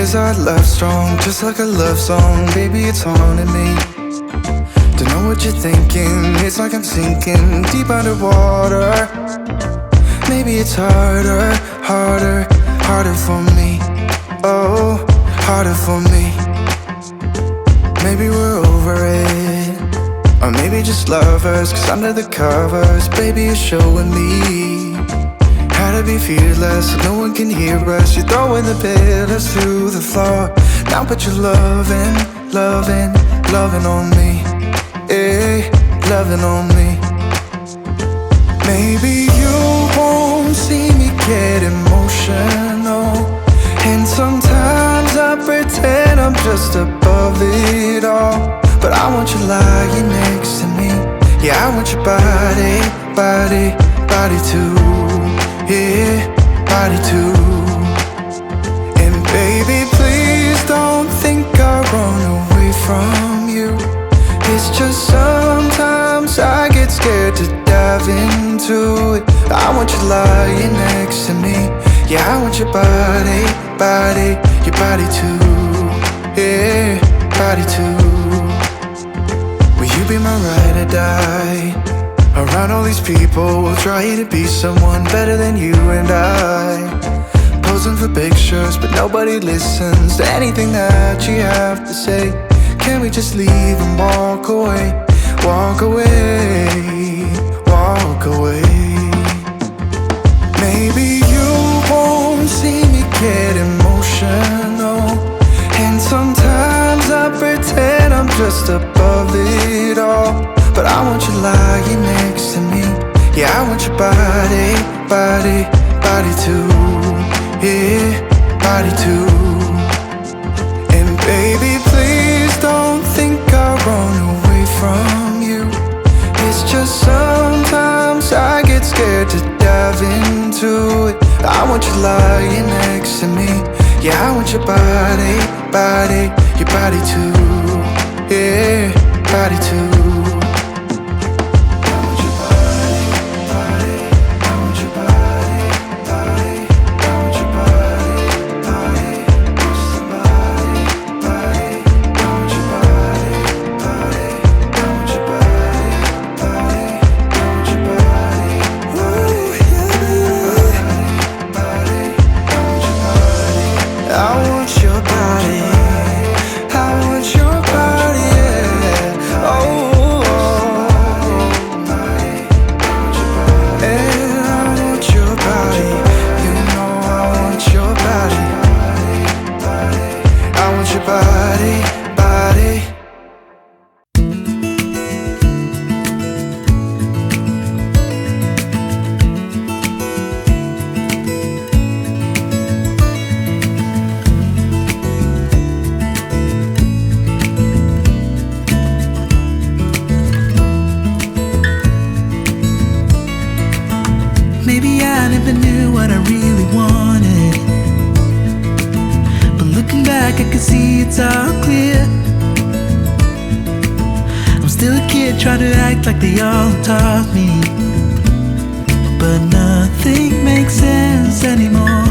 Is our love strong, just like a love song? Baby, it's haunting me. Don't know what you're thinking, it's like I'm sinking deep underwater. Maybe it's harder, harder, harder for me. Oh, harder for me. Maybe we're over it, or maybe just lovers, cause under the covers, baby, you're showing me how to be fearless so no one can hear us. You're throwing the pillars through the floor. Now put your loving, loving, loving on me. Eh, loving on me. Maybe you won't see me get emotional, and sometimes I pretend I'm just above it all. But I want you lying next to me. Yeah, I want your body, body, body too. Yeah, body too. And baby, please don't think I'll run away from you. It's just sometimes I get scared to dive into it. I want you lying next to me. Yeah, I want your body, body, your body too. Yeah, body too. Will you be my ride or die? Around all these people, trying to be someone better than you and I. Posing for pictures, but nobody listens to anything that you have to say. Can we just leave and walk away? Walk away, walk away. Maybe you won't see me get emotional, and sometimes I pretend I'm just above it all. But I want you lying next to me. Yeah, I want your body, body, body too. Yeah, body too. And baby, please don't think I'll run away from you. It's just sometimes I get scared to dive into it. I want you lying next to me. Yeah, I want your body, body, your body too. Yeah, body too. Maybe I never knew what I really wanted, but looking back I can see it's all clear. I'm still a kid trying to act like they all taught me, but nothing makes sense anymore.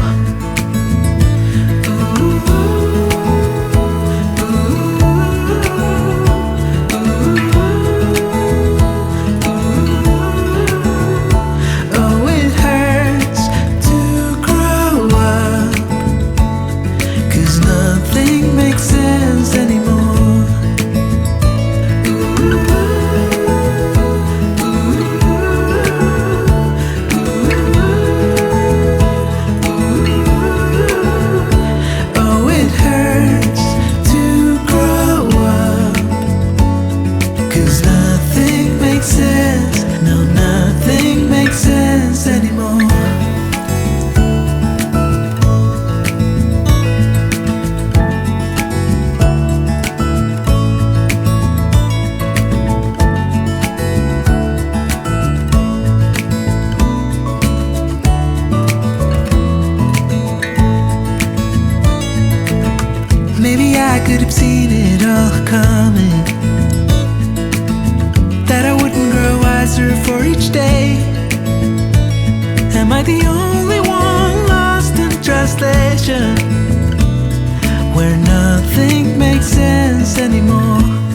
Maybe I could have seen it all coming, that I wouldn't grow wiser for each day. Am I the only one lost in translation? where nothing makes sense anymore.